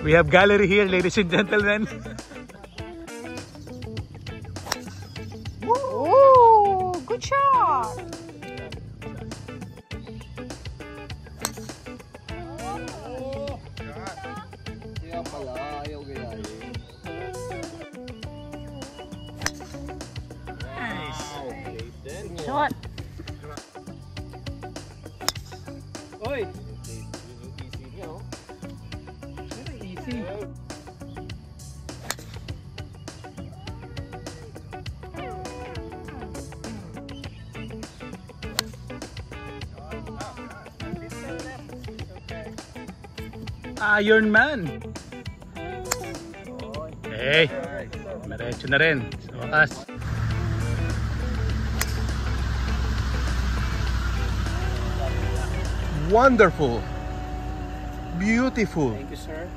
We have gallery here, ladies and gentlemen. Ooh, good shot. Shot. Oi. Easy. Iron Man. Hey, diretso na rin sa wakas. Wonderful. Beautiful. Thank you, sir.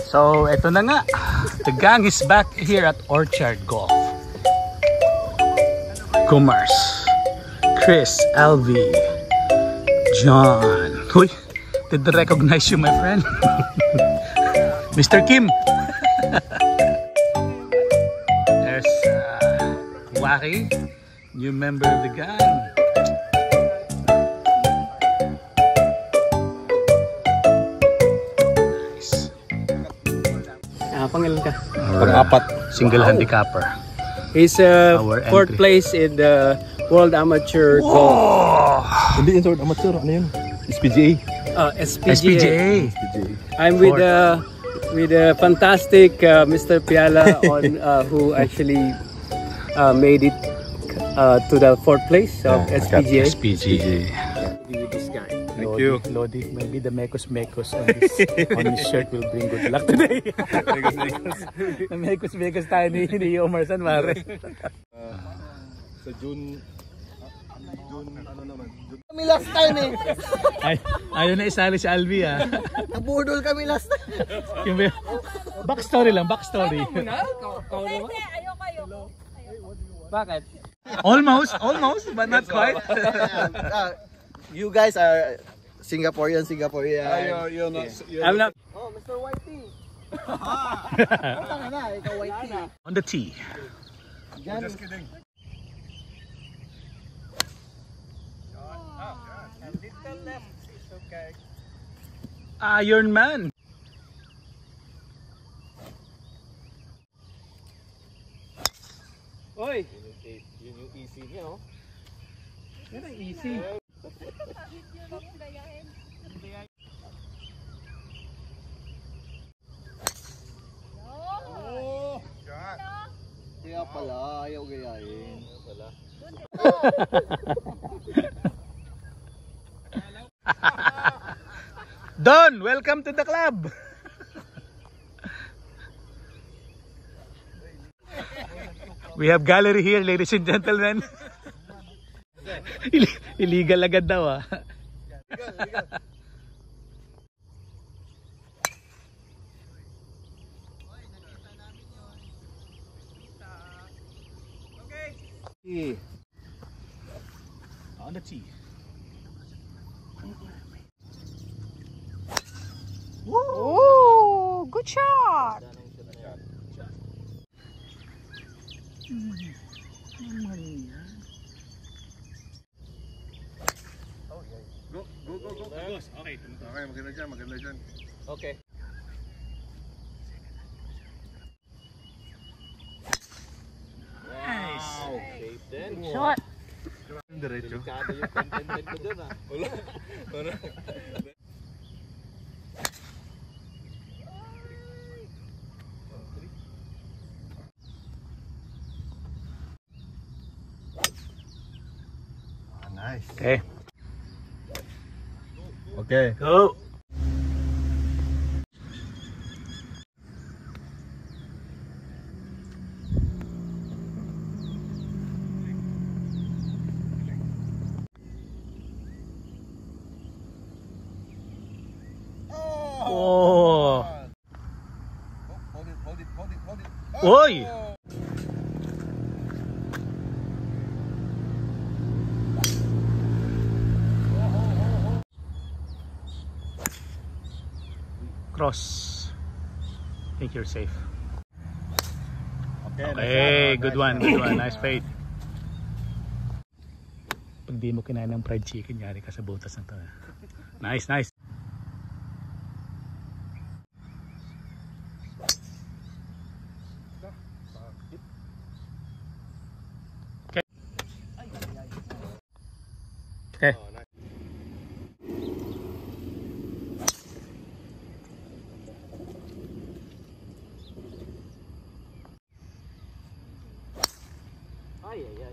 So, eto na nga. The gang is back here at Orchard Golf. Kumars, Chris, Alvi, John. Uy, did I recognize you, my friend? Mr. Kim. There's Waki, new member of the gang. Nice. Pangilan ka? Pang-apat. Single handicapper. He's Our fourth entry. place in the World Amateur Golf. Hindi yung amateur. Ano yun? SPGA. SPGA. SPGA. I'm with the fantastic Mr. Piala on who actually made it to the fourth place of SPGA. SPGA. With this guy. Thank you. Lodi, maybe the Mekos on his shirt will bring good luck today. Mekos tayo ni Omar San Mare. Sa June ano naman? Kami last time eh. Ayaw na isali si Alvi ah. Nabudol kami last time. Yung backstory lang, backstory. Ayoko. Bakit? Almost, but not quite. You guys are Singaporean. You're not. I'm not. Oh, Mr. Whitey. Ikaw Whitey. On the tee. Just kidding. Iron Man. Oi. Yun yung easy niya, oh. Yan ang easy. Kaya pala, ayaw gayahin. Don, welcome to the club. We have gallery here, ladies and gentlemen. Illegal agad daw ah. On the tee. Ooh, good shot. Go. Okay, maganda dyan. Okay. Nice. Shot. Diretso. Nice. Okay. Okay. Go. Oh. Hold it. Oy. cross. I think you're safe. Okay, Okay, good one, good one. Nice fade. Pag di mo kinain ng fried chicken, yari ka sa butas na to. Nice, nice. Okay. Okay.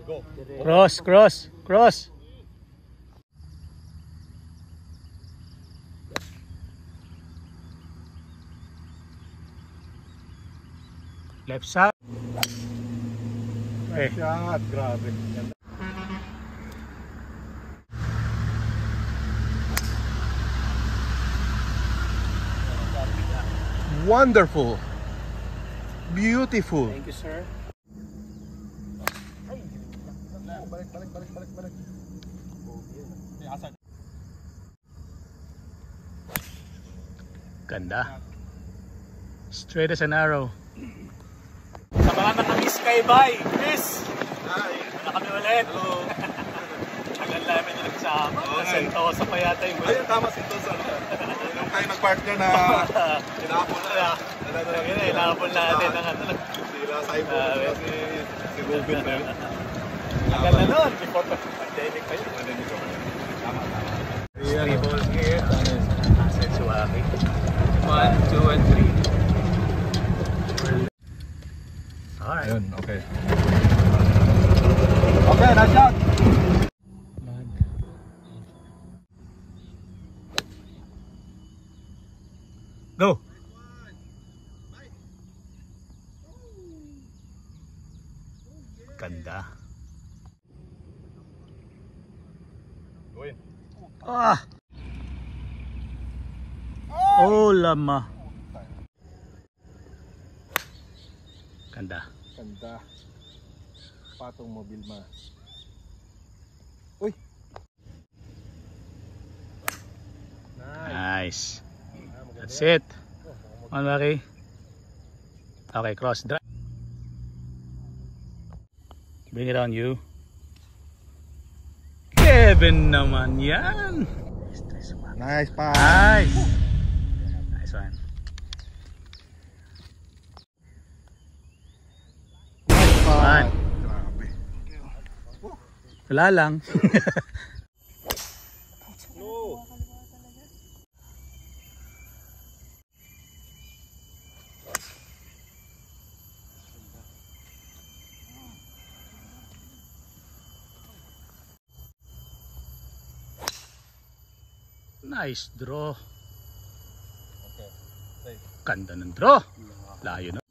Go. Cross, cross, cross. Left side. Okay. Shot, grabe. Ganda. Wonderful. Beautiful. Thank you, sir. Ganda. Straight as an arrow. Sa mga nakamiss kay Bay, Chris. Hi. Wala kami ulit. Tagal namin ulit sa Sentosa pa yata yung Ayun, tama si Tosa. Yung tayo nag-partner na tinapon na. Inapon natin ng ano. Sila Saibo. Si Ruben na yun. Tagal na nun. Before pandemic pa yun. Tama. 3 balls here. Asset Suwaki. 1, 2, and 3. Alright. Ayun, okay. Okay, nice shot. Go. Ganda. Going. Ah. Oh, lama. Ganda. Ganda. Patong mobil ma. Uy. Nice. That's it. On, Maki. Okay, cross drive. Bring it on you. Kevin naman yan. Nice pa. Nice. Nice one. One. Grabe. Wala lang. Nice draw. Ganda ng draw. Layo na.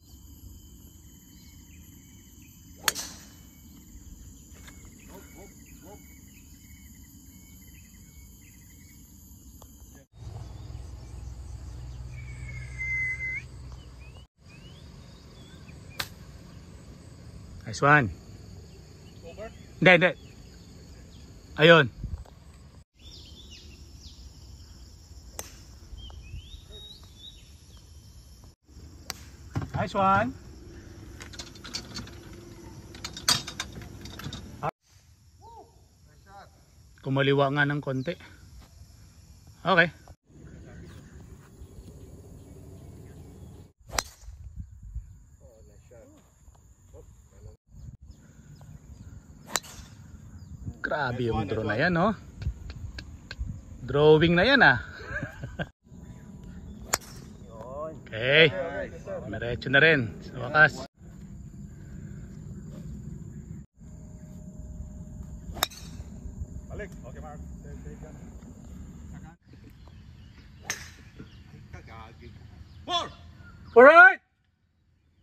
Nice one. Over? Hindi, hindi. Ayun. Nice one. Kumaliwa nga ng konti. Okay. Grabe yung draw na yan, no? Drawing na yan, ah. Okay. Diretso na rin sa wakas. Balik. Okay, Mark. Kagagi. More! Alright!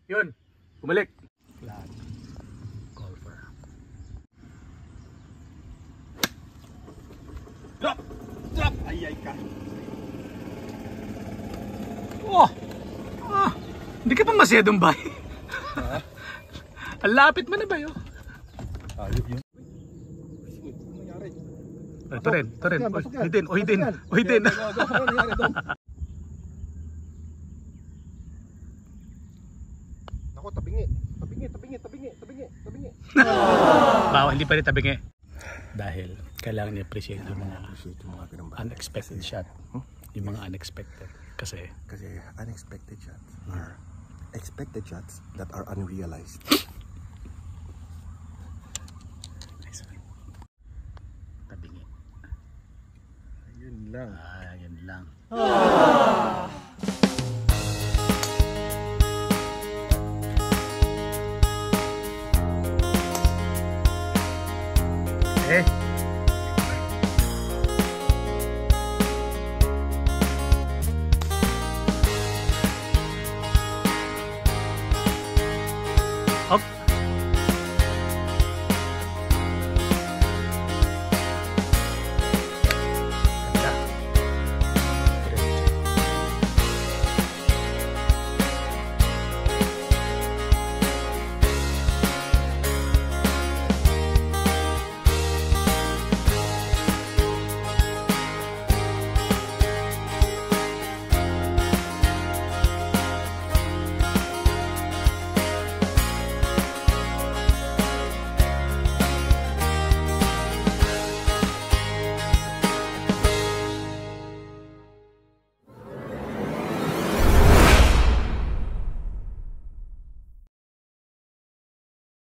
Yun. Bumalik. Flat. Golfer. Drop! Drop! Ay ka. Oh! Ah! Hindi ka pa masyadong bay. Ang lapit mo na ba yun? Ayop yun. Ito rin, ito rin. Uy din, uy din, uy din. Bawal, hindi pa rin tabingi. Dahil kailangan i-appreciate yung mga unexpected shot. Yung mga unexpected. Kasi unexpected shots are expected shots that are unrealized. nice one. Tabingi. Yun lang. Yun lang. Eh,